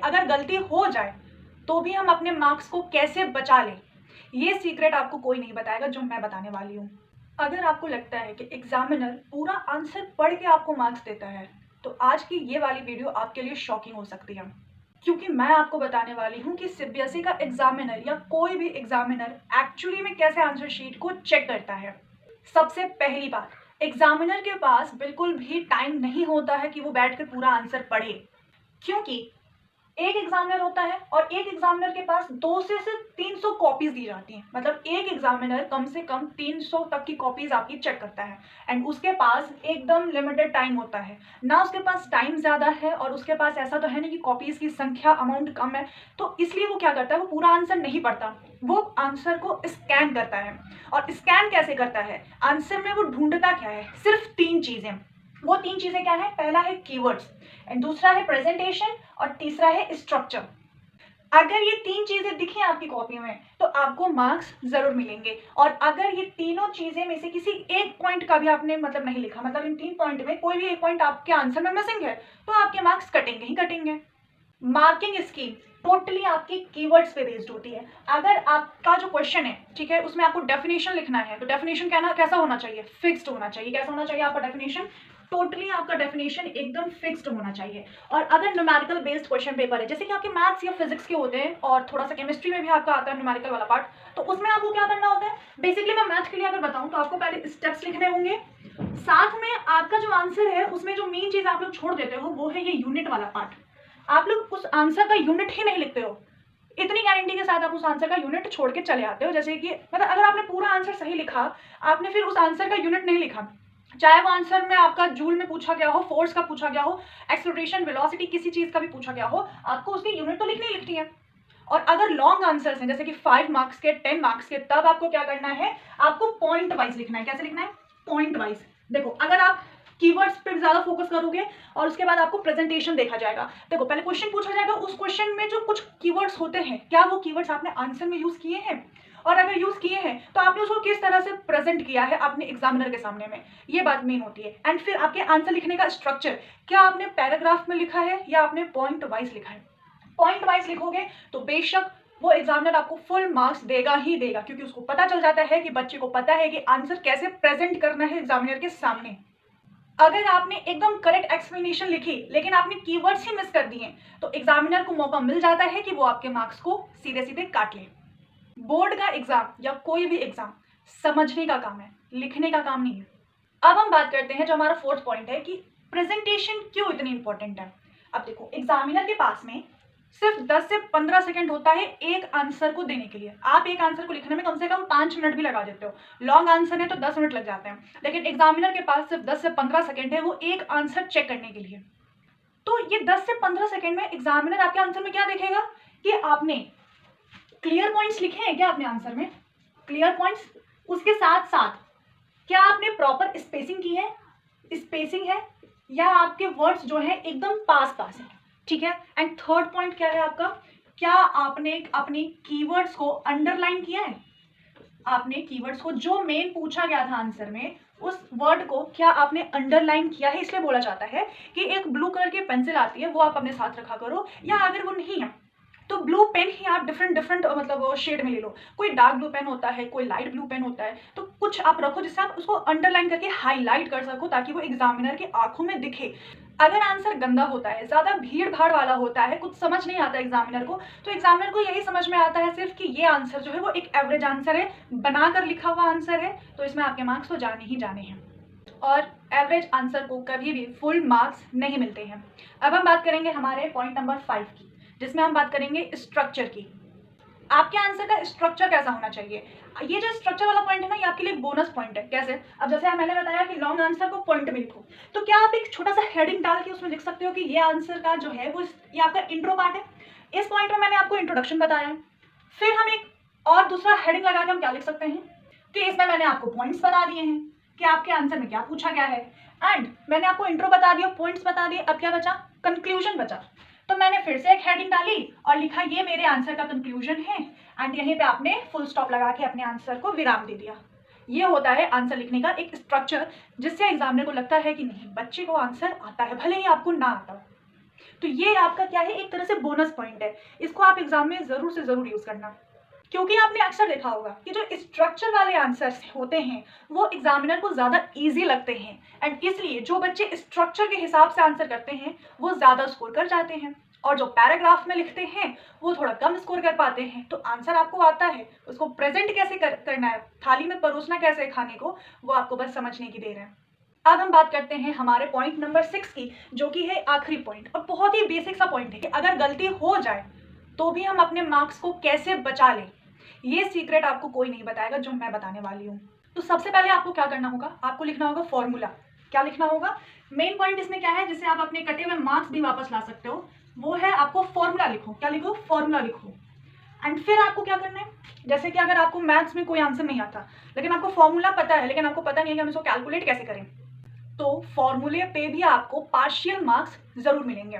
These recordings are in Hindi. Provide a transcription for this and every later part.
अगर गलती हो जाए तो भी हम अपने मार्क्स को कैसे बचा लें, ये सीक्रेट आपको कोई नहीं बताएगा जो मैं बताने वाली हूँ। अगर आपको लगता है कि एग्जामिनर पूरा आंसर पढ़ के आपको मार्क्स देता है तो आज की ये वाली वीडियो आपके लिए शॉकिंग हो सकती है, क्योंकि मैं आपको बताने वाली हूँ कि सीबीएसई का एग्जामिनर या कोई भी एग्जामिनर एक्चुअली में कैसे आंसर शीट को चेक करता है। सबसे पहली बात, एग्जामिनर के पास बिल्कुल भी टाइम नहीं होता है कि वो बैठकर पूरा आंसर पढ़े, क्योंकि एक एग्जामिनर होता है और एक एग्जामिनर के पास 200 से 300 कॉपीज दी जाती हैं। मतलब एक एग्जामिनर कम से कम 300 तक की कॉपीज आपकी चेक करता है एंड उसके पास एकदम लिमिटेड टाइम होता है ना, उसके पास टाइम ज़्यादा है और उसके पास ऐसा तो है नहीं कि कॉपीज की संख्या अमाउंट कम है, तो इसलिए वो क्या करता है, वो पूरा आंसर नहीं पढ़ता, वो आंसर को स्कैन करता है। और स्कैन कैसे करता है, आंसर में वो ढूंढता क्या है, सिर्फ 3 चीज़ें। वो 3 चीज़ें क्या है, पहला है कीवर्ड्स एंड दूसरा है प्रेजेंटेशन और तीसरा है स्ट्रक्चर। अगर ये 3 चीजें दिखें आपकी कॉपी में तो आपको मार्क्स जरूर मिलेंगे। और अगर ये तीनों चीजें में से किसी एक पॉइंट का भी आपने मतलब नहीं लिखा, मतलब इन 3 पॉइंट में कोई भी एक पॉइंट आपके आंसर में मिसिंग है, तो आपके मार्क्स कटेंगे ही कटेंगे। मार्किंग स्कीम टोटली आपकी कीवर्ड्स पे बेस्ड होती है। अगर आपका जो क्वेश्चन है, ठीक है, उसमें आपको डेफिनेशन लिखना है तो डेफिनेशन कैसा होना चाहिए, फिक्स्ड होना चाहिए। कैसा होना चाहिए आपका डेफिनेशन, टोटली आपका डेफिनेशन एकदम फिक्स्ड होना चाहिए। और अगर न्यूमेरिकल बेस्ड क्वेश्चन पेपर है, जैसे कि आपके मैथ्स या फिजिक्स के होते हैं और थोड़ा सा केमिस्ट्री में भी आपका आता है न्यूमेरिकल वाला पार्ट, तो उसमें आपको क्या करना होता है, बेसिकली मैं मैथ के लिए अगर बताऊं तो आपको पहले स्टेप्स लिखने होंगे, साथ में आपका जो आंसर है उसमें जो मेन चीज आप लोग छोड़ देते हो वो है ये यूनिट वाला पार्ट। आप लोग उस आंसर का यूनिट ही नहीं लिखते हो, इतनी गारंटी के साथ आप उस आंसर का यूनिट छोड़ के चले आते हो। जैसे कि मतलब अगर आपने पूरा आंसर सही लिखा, आपने फिर उस आंसर का यूनिट नहीं लिखा, चाहे वो आंसर में आपका जूल में पूछा गया हो, फोर्स का पूछा गया हो, एक्सेलरेशन, वेलोसिटी, किसी चीज का भी पूछा गया हो, आपको उसकी यूनिट तो लिखनी ही लिखनी है। और अगर लॉन्ग आंसर्स हैं जैसे कि 5 मार्क्स के, 10 मार्क्स के, तब आपको क्या करना है, आपको पॉइंट वाइज लिखना है। कैसे लिखना है, पॉइंट वाइज। देखो अगर आप कीवर्ड्स पे ज्यादा फोकस करोगे और उसके बाद आपको प्रेजेंटेशन देखा जाएगा। देखो पहले क्वेश्चन पूछा जाएगा, उस क्वेश्चन में जो कुछ कीवर्ड्स होते हैं, क्या वो कीवर्ड्स आपने आंसर में यूज किए हैं, और अगर यूज किए हैं तो आपने उसको किस तरह से प्रेजेंट किया है अपने एग्जामिनर के सामने में, ये बात मेन होती है। एंड फिर आपके आंसर लिखने का स्ट्रक्चर, क्या आपने पैराग्राफ में लिखा है या आपने पॉइंट वाइज लिखा है। पॉइंट वाइज लिखोगे तो बेशक वो एग्जामिनर आपको फुल मार्क्स देगा ही देगा, क्योंकि उसको पता चल जाता है कि बच्चे को पता है कि आंसर कैसे प्रेजेंट करना है एग्जामिनर के सामने। अगर आपने एकदम करेक्ट एक्सप्लेनेशन लिखी लेकिन आपने कीवर्ड्स ही मिस कर दिए तो एग्जामिनर को मौका मिल जाता है कि वो आपके मार्क्स को सीधे सीधे काट ले। बोर्ड का एग्जाम या कोई भी एग्जाम समझने का काम है, लिखने का काम नहीं है। अब हम बात करते हैं जो हमारा 4th पॉइंट है कि प्रेजेंटेशन क्यों इतनी इंपॉर्टेंट है। अब देखो एग्जामिनर के पास में सिर्फ 10 से 15 सेकंड होता है एक आंसर को देने के लिए। आप एक आंसर को लिखने में कम से कम 5 मिनट भी लगा देते हो, लॉन्ग आंसर है तो 10 मिनट लग जाते हैं, लेकिन एग्जामिनर के पास सिर्फ 10 से 15 सेकंड है वो एक आंसर चेक करने के लिए। तो ये 10 से 15 सेकंड में एग्जामिनर आपके आंसर में क्या देखेगा कि आपने क्लियर पॉइंट्स लिखे हैं क्या आपने आंसर में, क्लियर पॉइंट्स, उसके साथ साथ क्या आपने प्रॉपर स्पेसिंग की है, स्पेसिंग है, या आपके वर्ड्स जो है एकदम पास पास है, ठीक है। एंड 3rd पॉइंट क्या है आपका, क्या आपने अपने कीवर्ड्स को अंडरलाइन किया है, आपने कीवर्ड्स को जो मेन पूछा गया था आंसर में उस वर्ड को क्या आपने अंडरलाइन किया है। इसलिए बोला जाता है कि एक ब्लू कलर की पेंसिल आती है वो आप अपने साथ रखा करो, या अगर वो नहीं है तो ब्लू पेन ही आप डिफरेंट मतलब शेड में ले लो, कोई डार्क ब्लू पेन होता है, कोई लाइट ब्लू पेन होता है, तो कुछ आप रखो जिससे आप उसको अंडरलाइन करके हाईलाइट कर सको ताकि वो एग्जामिनर की आंखों में दिखे। अगर आंसर गंदा होता है, ज्यादा भीड़ भाड़ वाला होता है, कुछ समझ नहीं आता एग्जामिनर को, तो एग्जामिनर को यही समझ में आता है सिर्फ कि ये आंसर जो है वो एक एवरेज आंसर है, बनाकर लिखा हुआ आंसर है, तो इसमें आपके मार्क्स तो जाने ही जाने हैं। और एवरेज आंसर को कभी भी फुल मार्क्स नहीं मिलते हैं। अब हम बात करेंगे हमारे पॉइंट नंबर 5 की, जिसमें हम बात करेंगे स्ट्रक्चर की। आपके आंसर का स्ट्रक्चर कैसा होना चाहिए। ये जो स्ट्रक्चर वाला पॉइंट है ना, ये आपके लिए बोनस पॉइंट है। कैसे, अब जैसे मैंने बताया कि लॉन्ग आंसर को पॉइंट में लिखो, तो क्या आप एक छोटा सा हेडिंग डाल के उसमें लिख सकते हो कि ये आंसर का जो है वो ये आपका इंट्रो पार्ट है। इस पॉइंट में मैंने आपको इंट्रोडक्शन बताया है, फिर हम एक और दूसरा हेडिंग लगा के हम क्या लिख सकते हैं कि इसमें मैंने आपको पॉइंट्स बता दिए हैं कि आपके आंसर में क्या पूछा गया है, एंड मैंने आपको इंट्रो बता दिया, पॉइंट्स बता दिए, अब क्या बचा, कंक्लूजन बचा। तो मैंने फिर से एक हेडिंग डाली और लिखा ये मेरे आंसर का कंक्लूजन है, एंड यहीं पे आपने फुल स्टॉप लगा के अपने आंसर को विराम दे दिया। ये होता है आंसर लिखने का एक स्ट्रक्चर, जिससे एग्जामिनर को लगता है कि नहीं, बच्चे को आंसर आता है, भले ही आपको ना आता हो। तो ये आपका क्या है, एक तरह से बोनस पॉइंट है। इसको आप एग्जाम में ज़रूर से ज़रूर यूज़ करना, क्योंकि आपने अक्सर देखा होगा कि जो स्ट्रक्चर वाले आंसर्स होते हैं वो एग्जामिनर को ज़्यादा इजी लगते हैं, एंड इसलिए जो बच्चे स्ट्रक्चर के हिसाब से आंसर करते हैं वो ज़्यादा स्कोर कर जाते हैं, और जो पैराग्राफ में लिखते हैं वो थोड़ा कम स्कोर कर पाते हैं। तो आंसर आपको आता है, उसको प्रेजेंट कैसे करना है, थाली में परोसना कैसे है खाने को, वो आपको बस समझने की देर है। अब हम बात करते हैं हमारे पॉइंट नंबर 6 की, जो कि है आखिरी पॉइंट, और बहुत ही बेसिक सा पॉइंट है कि अगर गलती हो जाए तो भी हम अपने मार्क्स को कैसे बचा लें। ये सीक्रेट आपको कोई नहीं बताएगा जो मैं बताने वाली हूँ। तो सबसे पहले आपको क्या करना होगा, आपको लिखना होगा फॉर्मूला। क्या लिखना होगा, मेन पॉइंट इसमें क्या है जिससे आप अपने कटे हुए मार्क्स भी वापस ला सकते हो, वो है आपको फॉर्मूला लिखो। क्या लिखो, फॉर्मूला लिखो। एंड फिर आपको क्या करना है, जैसे कि अगर आपको मैथ्स में कोई आंसर नहीं आता लेकिन आपको फॉर्मूला पता है, लेकिन आपको पता नहीं है कि हम इसको कैलकुलेट कैसे करें, तो फॉर्मूले पे भी आपको पार्शियल मार्क्स जरूर मिलेंगे।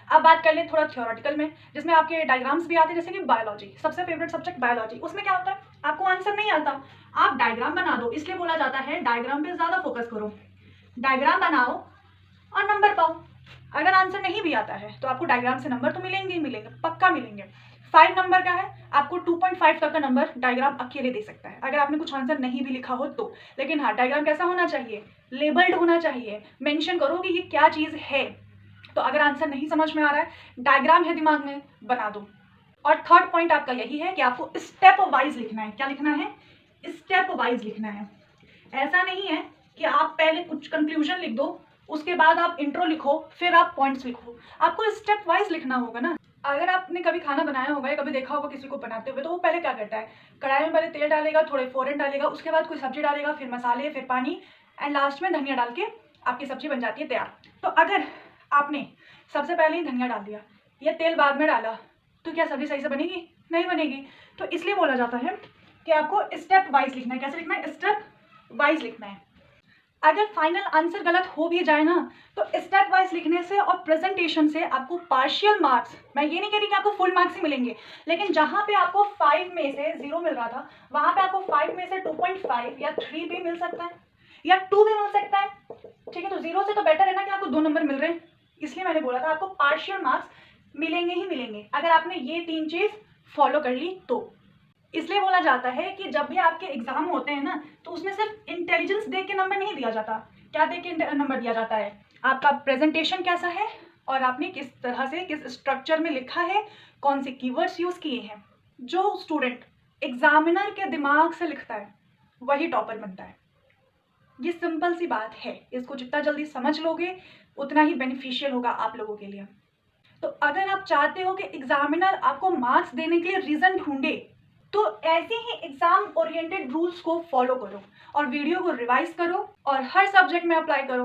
अब बात कर लें थोड़ा थ्योरेटिकल में, जिसमें आपके डायग्राम्स भी आते हैं, जैसे कि बायोलॉजी, सबसे फेवरेट सब्जेक्ट बायोलॉजी। उसमें क्या होता है, आपको आंसर नहीं आता, आप डायग्राम बना दो, इसलिए बोला जाता है डायग्राम पे ज़्यादा फोकस करो। डायग्राम बनाओ और नंबर पाओ। अगर आंसर नहीं भी आता है तो आपको डायग्राम से नंबर तो मिलेंगे ही मिलेंगे, पक्का मिलेंगे। 5 नंबर का है, आपको 2.5 तक का नंबर डायग्राम अकेले दे सकता है, अगर आपने कुछ आंसर नहीं भी लिखा हो तो। लेकिन हाँ, डायग्राम कैसा होना चाहिए, लेबल्ड होना चाहिए, मेंशन करो कि ये क्या चीज़ है। तो अगर आंसर नहीं समझ में आ रहा है, डायग्राम है दिमाग में, बना दो। और थर्ड पॉइंट आपका यही है कि आपको स्टेप वाइज लिखना है। क्या लिखना है, स्टेप वाइज लिखना है। ऐसा नहीं है कि आप पहले कुछ कंक्लूजन लिख दो, उसके बाद आप इंट्रो लिखो, फिर आप पॉइंट्स लिखो। आपको स्टेप वाइज लिखना होगा ना। अगर आपने कभी खाना बनाया होगा या कभी देखा होगा किसी को बनाते हुए, तो वो पहले क्या करता है, कढ़ाई में पहले तेल डालेगा, थोड़े फ़ौरन डालेगा, उसके बाद कोई सब्जी डालेगा, फिर मसाले, फिर पानी, एंड लास्ट में धनिया डाल के आपकी सब्जी बन जाती है तैयार। तो अगर आपने सबसे पहले ही धनिया डाल दिया या तेल बाद में डाला, तो क्या सब्जी सही से बनेगी, नहीं बनेगी। तो इसलिए बोला जाता है कि आपको स्टेप वाइज लिखना है। कैसे लिखना है, स्टेप वाइज लिखना है। अगर फाइनल आंसर गलत हो भी जाए ना, तो स्टेप वाइज लिखने से और प्रेजेंटेशन से आपको पार्शियल मार्क्स, मैं ये नहीं कह रही कि आपको फुल मार्क्स ही मिलेंगे, लेकिन जहाँ पे आपको 5 में से 0 मिल रहा था, वहाँ पे आपको 5 में से 2.5 या 3 भी मिल सकता है, या 2 भी मिल सकता है। ठीक है, तो 0 से तो बेटर है ना कि आपको 2 नंबर मिल रहे हैं। इसलिए मैंने बोला था आपको पार्शियल मार्क्स मिलेंगे ही मिलेंगे, अगर आपने ये 3 चीज़ फॉलो कर ली तो। इसलिए बोला जाता है कि जब भी आपके एग्जाम होते हैं ना, तो उसमें सिर्फ इंटेलिजेंस देख के नंबर नहीं दिया जाता। क्या देख के नंबर दिया जाता है, आपका प्रेजेंटेशन कैसा है, और आपने किस तरह से, किस स्ट्रक्चर में लिखा है, कौन से कीवर्ड्स यूज़ किए हैं। जो स्टूडेंट एग्जामिनर के दिमाग से लिखता है वही टॉपर बनता है। ये सिंपल सी बात है, इसको जितना जल्दी समझ लोगे उतना ही बेनिफिशियल होगा आप लोगों के लिए। तो अगर आप चाहते हो कि एग्जामिनर आपको मार्क्स देने के लिए रीज़न ढूंढे, तो ऐसे ही एग्जाम ओरिएंटेड रूल्स को फॉलो करो और वीडियो को रिवाइज करो और हर सब्जेक्ट में अप्लाई करो।